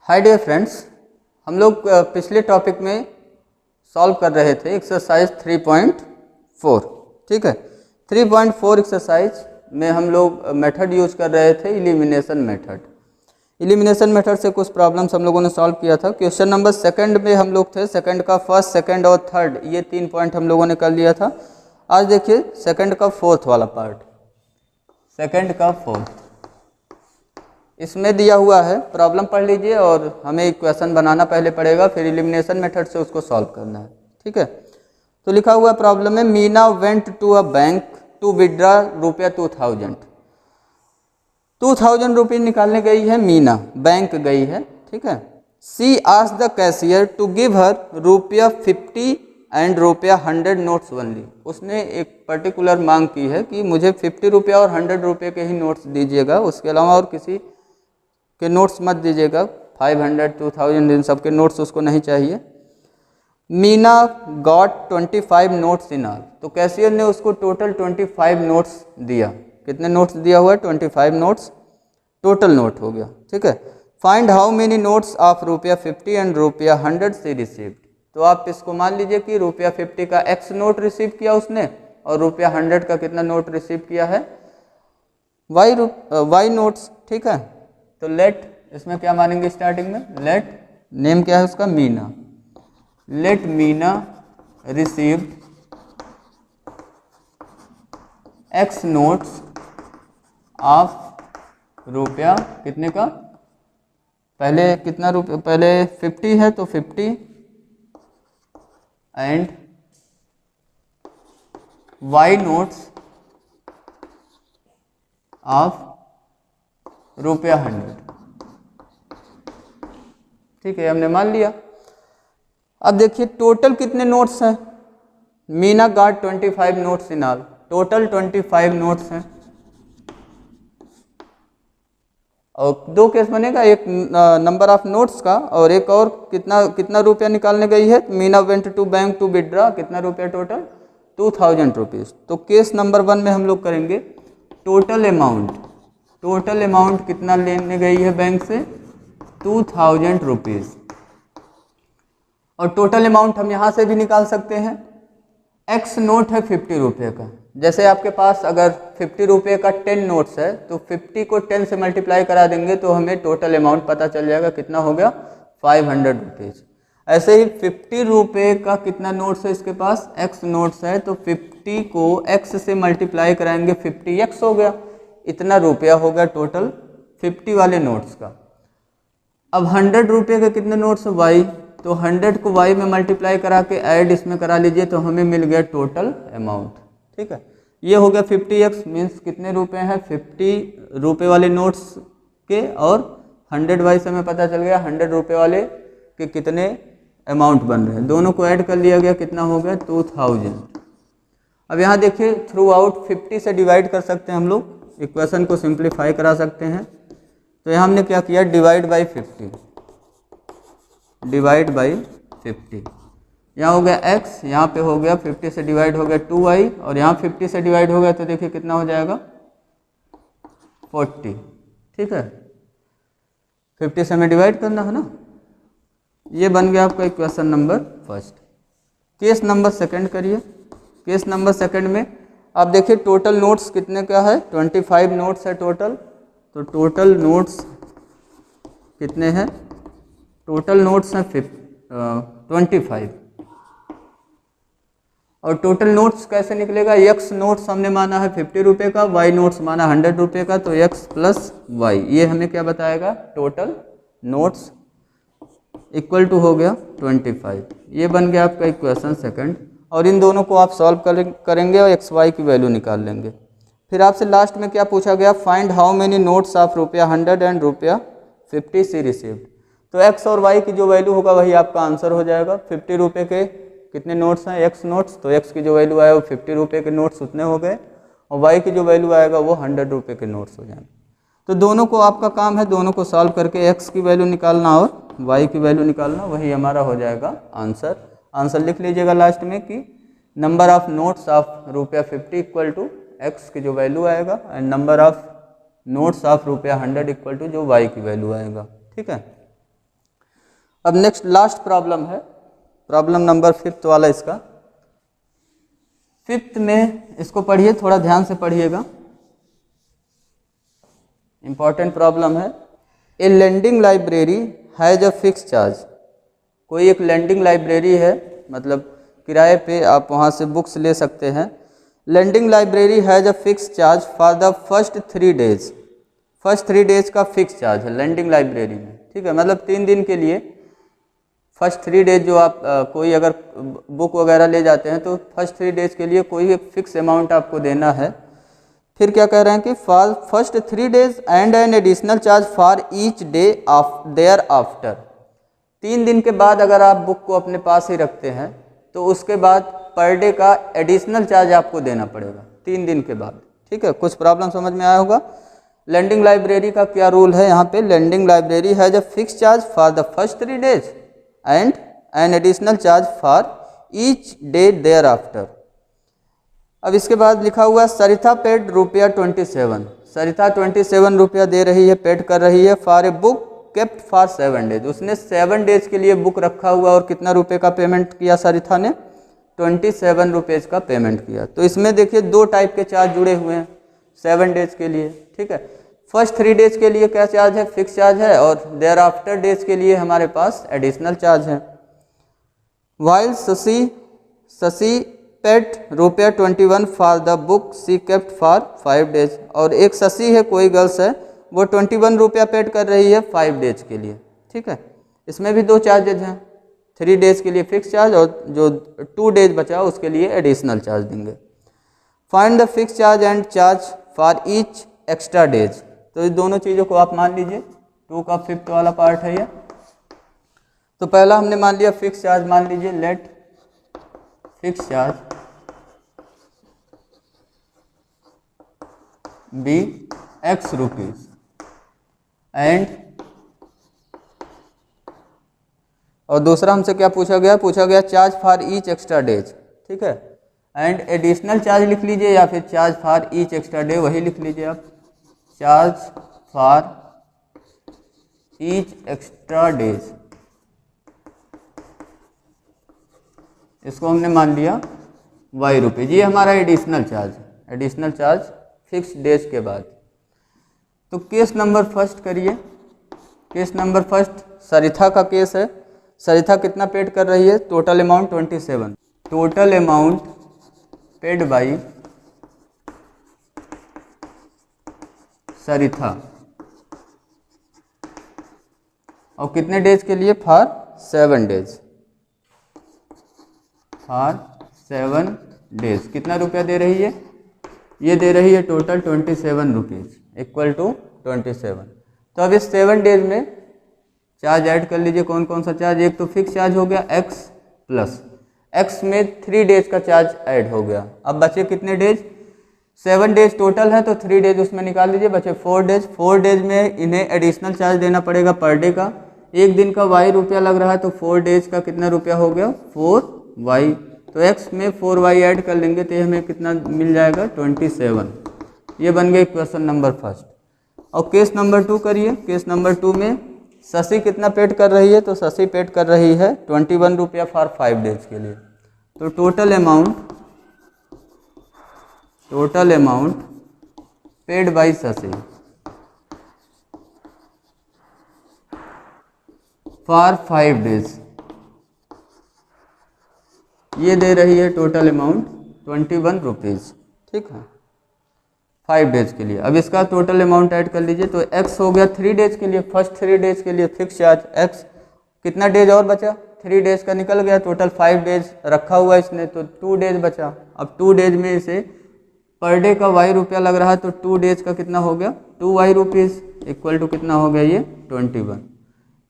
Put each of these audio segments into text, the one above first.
Hi dear friends, हम लोग पिछले टॉपिक में सॉल्व कर रहे थे एक्सरसाइज 3.4। ठीक है, 3.4 एक्सरसाइज में हम लोग मेथड यूज कर रहे थे इलिमिनेशन मेथड। इलिमिनेशन मेथड से कुछ प्रॉब्लम्स हम लोगों ने सॉल्व किया था। क्वेश्चन नंबर सेकंड में हम लोग थे, सेकंड का फर्स्ट, सेकंड और थर्ड, ये 3 पॉइंट हम लोगों ने कर लिया था। आज देखिए सेकंड का फोर्थ वाला पार्ट, सेकंड का फोर्थ, इसमें दिया हुआ है। प्रॉब्लम पढ़ लीजिए और हमें इक्वेशन बनाना पहले पड़ेगा, फिर इलिमिनेशन मेथड से उसको सॉल्व करना है। ठीक है, तो लिखा हुआ प्रॉब्लम में Meena went to a bank to withdraw रुपया 2000 रुपये निकालने गई है। मीना बैंक गई है। ठीक है, she asked the cashier to give her rupaya 50 and रुपया 100 नोट्स ओनली। उसने एक पर्टिकुलर मांग की है कि मुझे 50 रुपया और 100 रुपये के ही नोट्स दीजिएगा, उसके अलावा और किसी के नोट्स मत दीजिएगा। 500, 2000 इन सब के नोट्स उसको नहीं चाहिए। Meena got 25 notes in all. तो कैशियर ने उसको टोटल 25 नोट्स दिया। कितने नोट्स दिया हुआ है? 25 नोट्स टोटल नोट हो गया। ठीक है, find how many notes of रुपया 50 एंड रुपया 100 सी रिसीव्ड। तो आप इसको मान लीजिए कि रुपया 50 का एक्स नोट रिसीव किया उसने और रुपया 100 का कितना नोट रिसीव किया है? Y notes. ठीक है, तो लेट, इसमें क्या मानेंगे स्टार्टिंग में? लेट, नेम क्या है उसका? Meena. Let Meena received x notes of रुपया, कितने का? पहले कितना रुपया? पहले 50 है तो 50 एंड वाई नोट्स ऑफ रुपया 100। ठीक है, हमने मान लिया। अब देखिए टोटल कितने नोट्स हैं। Meena got 25 notes in all, total 25 notes हैं। और दो केस बनेगा, एक नंबर ऑफ नोट्स का और एक और कितना रुपया निकालने गई है। Meena went to bank to withdraw, कितना रुपया टोटल? 2000 रुपीज़। तो केस नंबर 1 में हम लोग करेंगे टोटल अमाउंट। टोटल अमाउंट कितना लेने गई है बैंक से? 2000 रुपीज़। और टोटल अमाउंट हम यहाँ से भी निकाल सकते हैं। एक्स नोट है 50 रुपये का। जैसे आपके पास अगर 50 रुपये का 10 नोट्स है तो 50 को 10 से मल्टीप्लाई करा देंगे तो हमें टोटल अमाउंट पता चल जाएगा कितना हो गया? 500 रुपीज़। ऐसे ही 50 रुपये का कितना नोट्स है इसके पास? एक्स नोट्स है, तो 50 को एक्स से मल्टीप्लाई कराएंगे, 50x हो गया। इतना रुपया हो गया टोटल 50 वाले नोट्स का। अब 100 रुपये के कितने नोट्स है? वाई, तो 100 को वाई में मल्टीप्लाई करा के ऐड इसमें करा लीजिए तो हमें मिल गया टोटल अमाउंट। ठीक है, ये हो गया 50x मीन्स कितने रुपए हैं? 50 रुपये वाले नोट्स के, और 100 वाई से हमें पता चल गया 100 रुपये वाले के कितने अमाउंट बन रहे हैं। दोनों को ऐड कर लिया गया, कितना हो गया? 2000। अब यहाँ देखिए थ्रू आउट 50 से डिवाइड कर सकते हैं हम लोग, इक्वेशन को सिंप्लीफाई करा सकते हैं। तो यहाँ हमने क्या किया? Divide by 50, divide by 50। यहाँ हो गया x, यहाँ पे हो गया 50 से डिवाइड हो गया 2y, और यहाँ 50 से डिवाइड हो गया तो देखिए कितना हो जाएगा? 40। ठीक है, 50 से हमें डिवाइड करना है ना। ये बन गया आपका equation number first. Case number second करिए। केस नंबर सेकंड में आप देखिए टोटल नोट्स कितने का है? 25 नोट्स है टोटल। तो टोटल नोट्स कितने हैं? टोटल नोट्स हैं 25। और टोटल नोट्स कैसे निकलेगा? एक्स नोट्स हमने माना है 50 रुपये का, वाई नोट्स माना 100 रुपये का, तो एक्स प्लस वाई, ये हमें क्या बताएगा? टोटल नोट्स इक्वल टू हो गया 25। ये बन गया आपका इक्वेशन सेकंड। और इन दोनों को आप सॉल्व करेंगे और एक्स वाई की वैल्यू निकाल लेंगे। फिर आपसे लास्ट में क्या पूछा गया? Find how many notes of रुपया 100 एंड रुपया 50 सी रिसीव्ड। तो एक्स और वाई की जो वैल्यू होगा वही आपका आंसर हो जाएगा। 50 रुपये के कितने नोट्स हैं? एक्स नोट्स, तो एक्स की जो वैल्यू आया वो 50 रुपये के नोट्स उतने हो गए, और वाई की जो वैल्यू आएगा वो 100 रुपये के नोट्स हो जाएंगे। तो दोनों को आपका काम है, दोनों को सॉल्व करके एक्स की वैल्यू निकालना और वाई की वैल्यू निकालना, वही हमारा हो जाएगा आंसर। आंसर लिख लीजिएगा लास्ट में कि नंबर ऑफ नोट्स ऑफ रुपया 50 इक्वल टू एक्स की जो वैल्यू आएगा, and number of notes of रुपया 100 इक्वल टू जो वाई की वैल्यू आएगा। ठीक है, अब नेक्स्ट लास्ट प्रॉब्लम है, प्रॉब्लम नंबर 5 वाला इसका। 5 में इसको पढ़िए, थोड़ा ध्यान से पढ़िएगा, इंपॉर्टेंट प्रॉब्लम है। A lending library has a fix charge. कोई एक लेंडिंग लाइब्रेरी है, मतलब किराए पे आप वहाँ से बुक्स ले सकते हैं। Lending library has a fix charge for the first 3 days. First 3 days का फिक्स चार्ज है लेंडिंग लाइब्रेरी में, ठीक है, मतलब 3 दिन के लिए फर्स्ट 3 डेज जो आप कोई अगर बुक वगैरह ले जाते हैं तो फर्स्ट 3 डेज के लिए कोई एक फिक्स अमाउंट आपको देना है। फिर क्या कह रहे हैं कि for first 3 days and an additional charge for each day of their after. 3 दिन के बाद अगर आप बुक को अपने पास ही रखते हैं तो उसके बाद पर डे का एडिशनल चार्ज आपको देना पड़ेगा 3 दिन के बाद, ठीक है। कुछ प्रॉब्लम समझ में आया होगा। लेंडिंग लाइब्रेरी का क्या रूल है यहाँ पे, lending library has a fix charge for the first 3 days and an additional charge for each day thereafter. अब इसके बाद लिखा हुआ सरिता पेड ₹27। सरिता 27 रुपया दे रही है, पेड कर रही है for a book kept for 7 days. उसने 7 डेज के लिए बुक रखा हुआ और कितना रुपए का पेमेंट किया सरिता ने, 27 रुपीज़ का पेमेंट किया। तो इसमें देखिए 2 टाइप के चार्ज जुड़े हुए हैं 7 डेज के लिए, ठीक है। फर्स्ट 3 डेज के लिए क्या चार्ज है, फिक्स चार्ज है, और देयर आफ्टर डेज के लिए हमारे पास एडिशनल चार्ज है। While Shashi paid ₹21 for the book she kept for 5 days. और एक शशि है, कोई गर्ल्स है, वो 21 रुपया पेड कर रही है 5 डेज के लिए, ठीक है। इसमें भी 2 चार्जेज हैं, 3 डेज के लिए फिक्स चार्ज और जो 2 डेज बचा उसके लिए एडिशनल चार्ज देंगे। Find the fix charge and charge for each extra days. तो इस दोनों चीज़ों को आप मान लीजिए, 2 का 5th वाला पार्ट है ये। तो पहला हमने मान लिया फिक्स चार्ज, मान लीजिए let fix charge be X rupees and, और दूसरा हमसे क्या पूछा गया charge for each extra days, ठीक है। एंड एडिशनल चार्ज लिख लीजिए या फिर charge for each extra day, वही लिख लीजिए आप, charge for each extra days. इसको हमने मान लिया Y रुपीज़, ये हमारा additional charge, additional charge fix days के बाद। तो केस नंबर फर्स्ट करिए। केस नंबर फर्स्ट सरिता का केस है। सरिता कितना पेड कर रही है, total amount 27। Total amount paid by Sarita, और कितने डेज के लिए, फॉर 7 डेज, फॉर 7 डेज। कितना रुपया दे रही है, ये दे रही है टोटल 27 रुपीज़ इक्वल टू 27। तो अब इस 7 डेज में चार्ज ऐड कर लीजिए, कौन कौन सा चार्ज। एक तो फिक्स चार्ज हो गया X प्लस X में 3 डेज का चार्ज ऐड हो गया। अब बचे कितने डेज, 7 डेज टोटल है तो 3 डेज उसमें निकाल लीजिए, बचे 4 डेज। 4 डेज में इन्हें एडिशनल चार्ज देना पड़ेगा पर डे का। एक दिन का Y रुपया लग रहा है तो 4 डेज का कितना रुपया हो गया, 4Y। तो X में 4Y ऐड कर लेंगे तो हमें कितना मिल जाएगा, 27। ये बन गया क्वेश्चन नंबर फर्स्ट। और केस नंबर 2 करिए। केस नंबर 2 में शशि कितना पेड कर रही है, तो शशि पेड कर रही है 21 रुपया फॉर 5 डेज के लिए। तो total amount paid by Shashi for 5 days, ये दे रही है टोटल अमाउंट 21 रुपीज़, ठीक है, 5 डेज के लिए। अब इसका टोटल अमाउंट ऐड कर लीजिए तो X हो गया 3 डेज के लिए, फर्स्ट 3 डेज के लिए फिक्स चार्ज X। कितना डेज और बचा, 3 डेज का निकल गया, टोटल 5 डेज रखा हुआ इसने तो 2 डेज बचा। अब 2 डेज में इसे पर डे का Y रुपया लग रहा है तो 2 डेज का कितना हो गया, 2Y रुपीज़ इक्वल टू कितना हो गया, ये 21।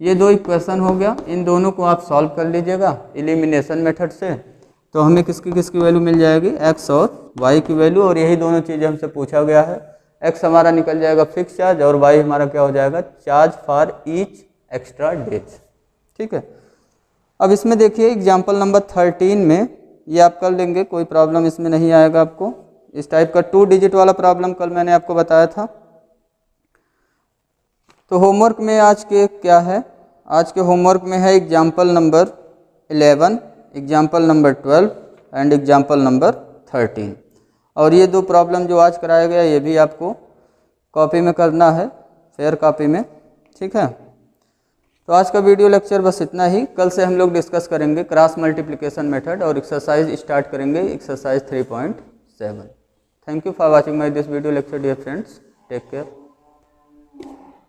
ये 2 इक्वेशन हो गया। इन दोनों को आप सॉल्व कर लीजिएगा एलिमिनेशन मेथड से, तो हमें किसकी वैल्यू मिल जाएगी, X और Y की वैल्यू। और यही दोनों चीज़ें हमसे पूछा गया है। X हमारा निकल जाएगा फिक्स चार्ज और Y हमारा क्या हो जाएगा, charge for each extra days, ठीक है। अब इसमें देखिए एग्जाम्पल नंबर 13 में ये आप कर लेंगे, कोई प्रॉब्लम इसमें नहीं आएगा आपको। इस टाइप का 2 डिजिट वाला प्रॉब्लम कल मैंने आपको बताया था। तो होमवर्क में आज के क्या है, आज के होमवर्क में है example number 11, example number 12 and example number 13। और ये 2 प्रॉब्लम जो आज कराया गया ये भी आपको कॉपी में करना है, फेयर कॉपी में, ठीक है। तो आज का वीडियो लेक्चर बस इतना ही। कल से हम लोग डिस्कस करेंगे क्रॉस मल्टीप्लिकेशन मेथड और एक्सरसाइज स्टार्ट करेंगे exercise 3.7। Thank you for watching my this video lecture dear friends, take care.